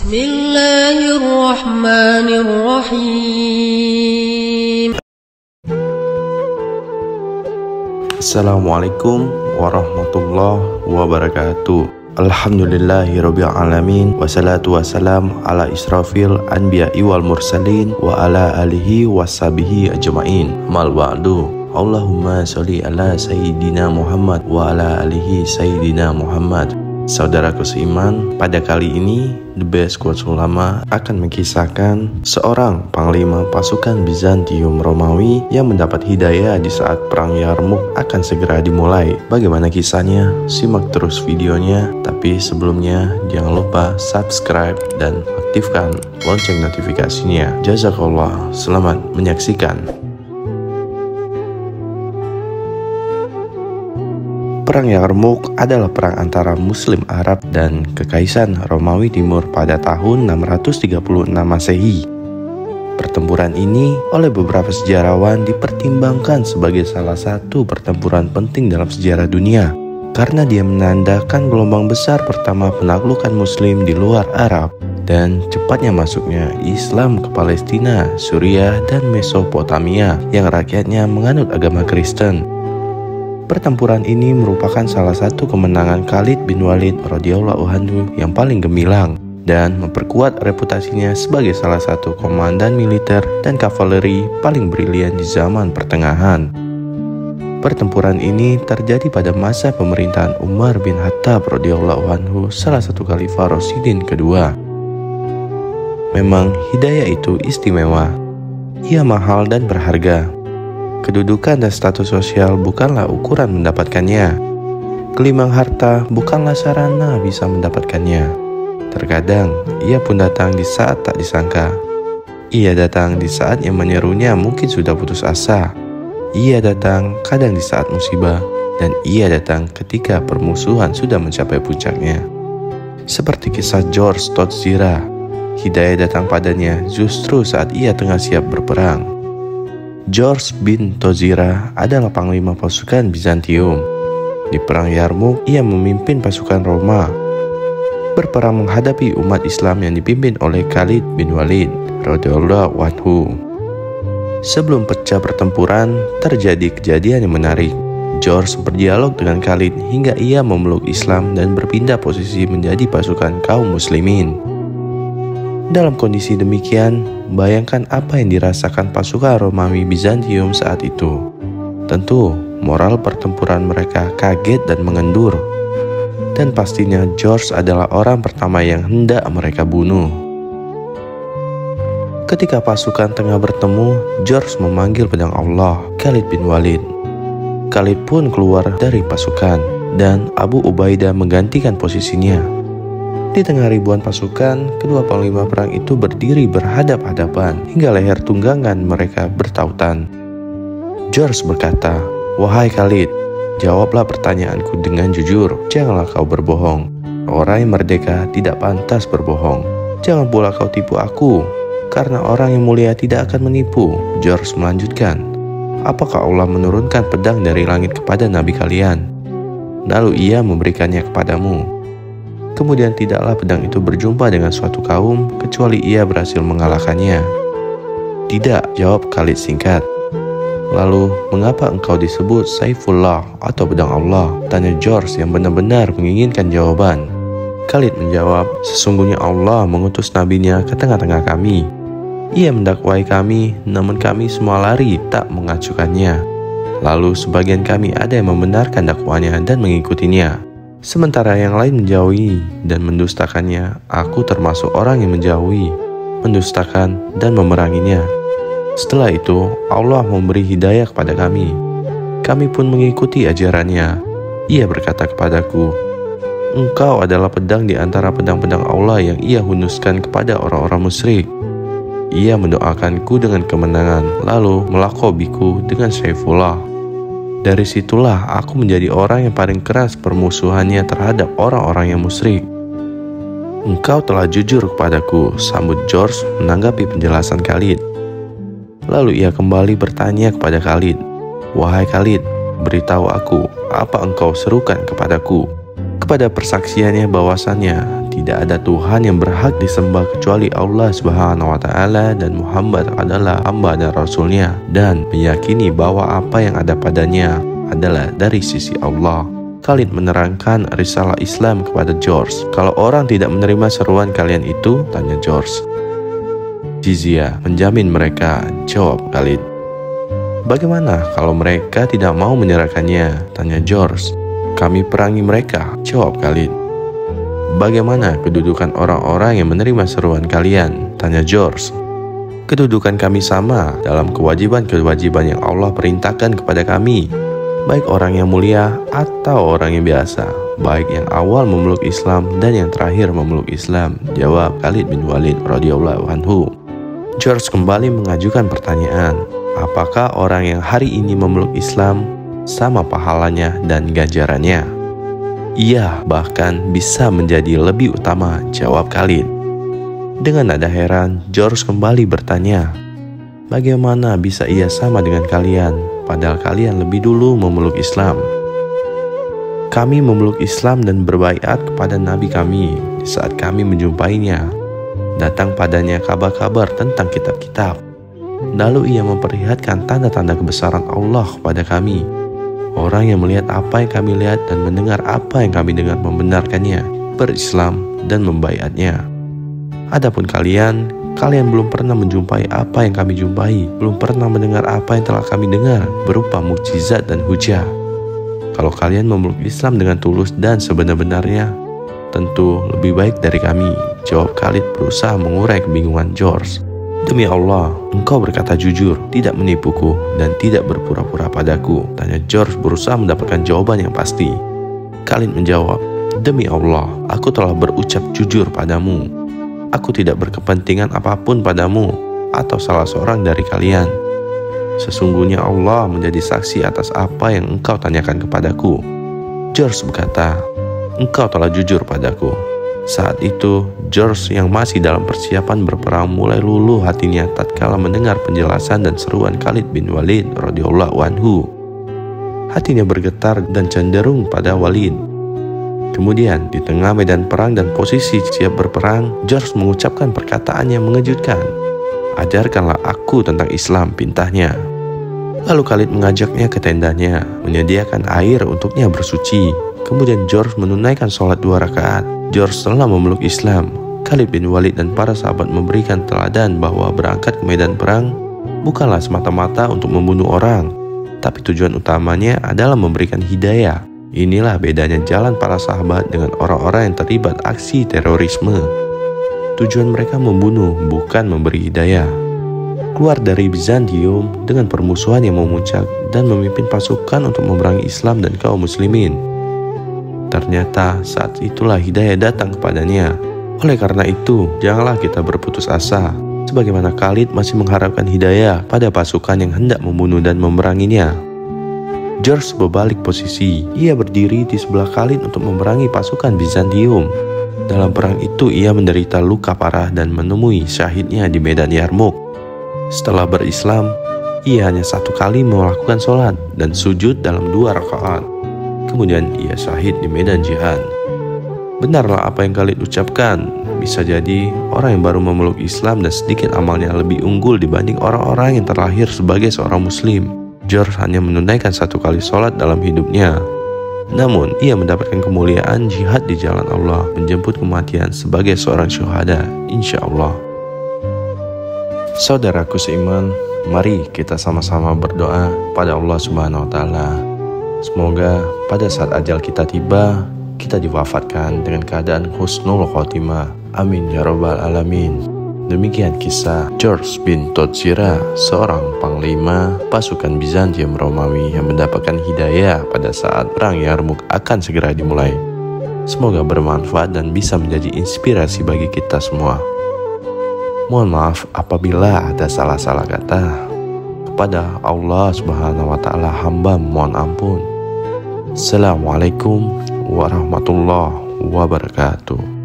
Bismillahirrahmanirrahim. Assalamualaikum warahmatullahi wabarakatuh. Alhamdulillahirabbil alamin, wassalatu wassalam ala israfil anbiya'i wal mursalin wa ala alihi washabihi ajmain. Mal ba'du. Allahumma sholli ala sayyidina Muhammad wa ala alihi sayyidina Muhammad. Saudaraku seiman, pada kali ini The Best Quotes Ulama akan mengisahkan seorang panglima pasukan Bizantium Romawi yang mendapat hidayah di saat perang Yarmuk akan segera dimulai. Bagaimana kisahnya? Simak terus videonya. Tapi sebelumnya jangan lupa subscribe dan aktifkan lonceng notifikasinya. Jazakallah, selamat menyaksikan. Perang Yarmuk adalah perang antara Muslim Arab dan Kekaisaran Romawi Timur pada tahun 636 Masehi. Pertempuran ini oleh beberapa sejarawan dipertimbangkan sebagai salah satu pertempuran penting dalam sejarah dunia karena dia menandakan gelombang besar pertama penaklukan Muslim di luar Arab dan cepatnya masuknya Islam ke Palestina, Suriah, dan Mesopotamia yang rakyatnya menganut agama Kristen. Pertempuran ini merupakan salah satu kemenangan Khalid bin Walid radhiyallahu anhu yang paling gemilang dan memperkuat reputasinya sebagai salah satu komandan militer dan kavaleri paling brilian di zaman pertengahan. Pertempuran ini terjadi pada masa pemerintahan Umar bin Khattab radhiyallahu anhu, salah satu khalifah Rasyidin kedua. Memang hidayah itu istimewa. Ia mahal dan berharga. Kedudukan dan status sosial bukanlah ukuran mendapatkannya. Gelimang harta bukanlah sarana bisa mendapatkannya. Terkadang ia pun datang di saat tak disangka. Ia datang di saat yang menyerunya mungkin sudah putus asa. Ia datang kadang di saat musibah, dan ia datang ketika permusuhan sudah mencapai puncaknya. Seperti kisah George Todzira, hidayah datang padanya justru saat ia tengah siap berperang. George bin Todzira adalah panglima pasukan Bizantium. Di perang Yarmuk, ia memimpin pasukan Roma berperang menghadapi umat Islam yang dipimpin oleh Khalid bin Walid radhiyallahu anhu. Sebelum pecah pertempuran, terjadi kejadian yang menarik. George berdialog dengan Khalid hingga ia memeluk Islam dan berpindah posisi menjadi pasukan kaum muslimin. Dalam kondisi demikian, bayangkan apa yang dirasakan pasukan Romawi Bizantium saat itu. Tentu, moral pertempuran mereka kaget dan mengendur. Dan pastinya George adalah orang pertama yang hendak mereka bunuh. Ketika pasukan tengah bertemu, George memanggil pedang Allah, Khalid bin Walid. Khalid pun keluar dari pasukan, dan Abu Ubaidah menggantikan posisinya. Di tengah ribuan pasukan, kedua panglima perang itu berdiri berhadap-hadapan hingga leher tunggangan mereka bertautan. George berkata, "Wahai Khalid, jawablah pertanyaanku dengan jujur. Janganlah kau berbohong. Orang yang merdeka tidak pantas berbohong. Jangan pula kau tipu aku, karena orang yang mulia tidak akan menipu." George melanjutkan, "Apakah Allah menurunkan pedang dari langit kepada nabi kalian? Lalu ia memberikannya kepadamu. Kemudian tidaklah pedang itu berjumpa dengan suatu kaum kecuali ia berhasil mengalahkannya." "Tidak," jawab Khalid singkat. "Lalu mengapa engkau disebut Saifullah atau pedang Allah?" tanya George yang benar-benar menginginkan jawaban. Khalid menjawab, "Sesungguhnya Allah mengutus nabinya ke tengah-tengah kami. Ia mendakwai kami, namun kami semua lari tak mengacukannya. Lalu sebagian kami ada yang membenarkan dakwanya dan mengikutinya. Sementara yang lain menjauhi dan mendustakannya. Aku termasuk orang yang menjauhi, mendustakan, dan memeranginya. Setelah itu, Allah memberi hidayah kepada kami. Kami pun mengikuti ajarannya. Ia berkata kepadaku, 'Engkau adalah pedang di antara pedang-pedang Allah yang ia hunuskan kepada orang-orang musyrik.' Ia mendoakanku dengan kemenangan, lalu melakobiku dengan Saifullah. Dari situlah aku menjadi orang yang paling keras permusuhannya terhadap orang-orang yang musyrik." "Engkau telah jujur kepadaku," sambut George menanggapi penjelasan Khalid. Lalu ia kembali bertanya kepada Khalid, "Wahai Khalid, beritahu aku, apa engkau serukan kepadaku?" Kepada persaksiannya bahwasannya tidak ada Tuhan yang berhak disembah kecuali Allah Subhanahu wa Ta'ala, dan Muhammad adalah hamba dan Rasul-Nya, dan meyakini bahwa apa yang ada padanya adalah dari sisi Allah. Khalid menerangkan risalah Islam kepada George. Kalau orang tidak menerima seruan kalian itu, tanya George. Jizyah menjamin mereka, jawab Khalid. Bagaimana kalau mereka tidak mau menyerahkannya, tanya George. Kami perangi mereka, jawab Khalid. Bagaimana kedudukan orang-orang yang menerima seruan kalian, tanya George. Kedudukan kami sama dalam kewajiban-kewajiban yang Allah perintahkan kepada kami, baik orang yang mulia atau orang yang biasa, baik yang awal memeluk Islam dan yang terakhir memeluk Islam, jawab Khalid bin Walid radhiyallahu anhu. George kembali mengajukan pertanyaan, apakah orang yang hari ini memeluk Islam sama pahalanya dan ganjarannya? Iya, bahkan bisa menjadi lebih utama, jawab Khalid. Dengan nada heran, George kembali bertanya, bagaimana bisa ia sama dengan kalian, padahal kalian lebih dulu memeluk Islam? Kami memeluk Islam dan berbaiat kepada Nabi kami di saat kami menjumpainya. Datang padanya kabar-kabar tentang kitab-kitab. Lalu ia memperlihatkan tanda-tanda kebesaran Allah kepada kami. Orang yang melihat apa yang kami lihat dan mendengar apa yang kami dengar membenarkannya, berislam dan membaiatnya. Adapun kalian belum pernah menjumpai apa yang kami jumpai, belum pernah mendengar apa yang telah kami dengar berupa mukjizat dan hujah. Kalau kalian memeluk Islam dengan tulus dan sebenar-benarnya, tentu lebih baik dari kami, jawab Khalid berusaha mengurai kebingungan George. Demi Allah, engkau berkata jujur, tidak menipuku, dan tidak berpura-pura padaku, tanya George berusaha mendapatkan jawaban yang pasti. Khalid menjawab, demi Allah, aku telah berucap jujur padamu. Aku tidak berkepentingan apapun padamu atau salah seorang dari kalian. Sesungguhnya Allah menjadi saksi atas apa yang engkau tanyakan kepadaku. George berkata, engkau telah jujur padaku. Saat itu, George yang masih dalam persiapan berperang mulai luluh hatinya tatkala mendengar penjelasan dan seruan Khalid bin Walid radhiyallahu anhu. Hatinya bergetar dan cenderung pada Walid. Kemudian, di tengah medan perang dan posisi siap berperang, George mengucapkan perkataan yang mengejutkan. Ajarkanlah aku tentang Islam, pintahnya. Lalu Khalid mengajaknya ke tendanya, menyediakan air untuknya bersuci. Kemudian George menunaikan sholat 2 rakaat. George telah memeluk Islam. Khalid bin Walid dan para sahabat memberikan teladan bahwa berangkat ke medan perang bukanlah semata-mata untuk membunuh orang, tapi tujuan utamanya adalah memberikan hidayah. Inilah bedanya jalan para sahabat dengan orang-orang yang terlibat aksi terorisme. Tujuan mereka membunuh, bukan memberi hidayah. Keluar dari Bizantium dengan permusuhan yang memuncak dan memimpin pasukan untuk memerangi Islam dan kaum muslimin. Ternyata saat itulah hidayah datang kepadanya. Oleh karena itu, janganlah kita berputus asa. Sebagaimana Khalid masih mengharapkan hidayah pada pasukan yang hendak membunuh dan memeranginya. George berbalik posisi. Ia berdiri di sebelah Khalid untuk memerangi pasukan Bizantium. Dalam perang itu ia menderita luka parah dan menemui syahidnya di medan Yarmuk. Setelah berislam, ia hanya 1 kali melakukan sholat dan sujud dalam 2 rakaat. Kemudian ia syahid di medan jihad. Benarlah apa yang Khalid ucapkan. Bisa jadi orang yang baru memeluk Islam dan sedikit amalnya lebih unggul dibanding orang-orang yang terlahir sebagai seorang muslim. George hanya menunaikan 1 kali sholat dalam hidupnya. Namun ia mendapatkan kemuliaan jihad di jalan Allah, menjemput kematian sebagai seorang syuhada, insya Allah. Saudaraku seiman, mari kita sama-sama berdoa pada Allah Subhanahu wa Ta'ala. Semoga pada saat ajal kita tiba, kita diwafatkan dengan keadaan husnul khotimah. Amin ya rabbal alamin. Demikian kisah George bin Todzira, seorang panglima pasukan Bizantium Romawi yang mendapatkan hidayah pada saat perang Yarmuk akan segera dimulai. Semoga bermanfaat dan bisa menjadi inspirasi bagi kita semua. Mohon maaf apabila ada salah-salah kata. Kepada Allah Subhanahu wa Ta'ala hamba mohon ampun. Assalamualaikum warahmatullahi wabarakatuh.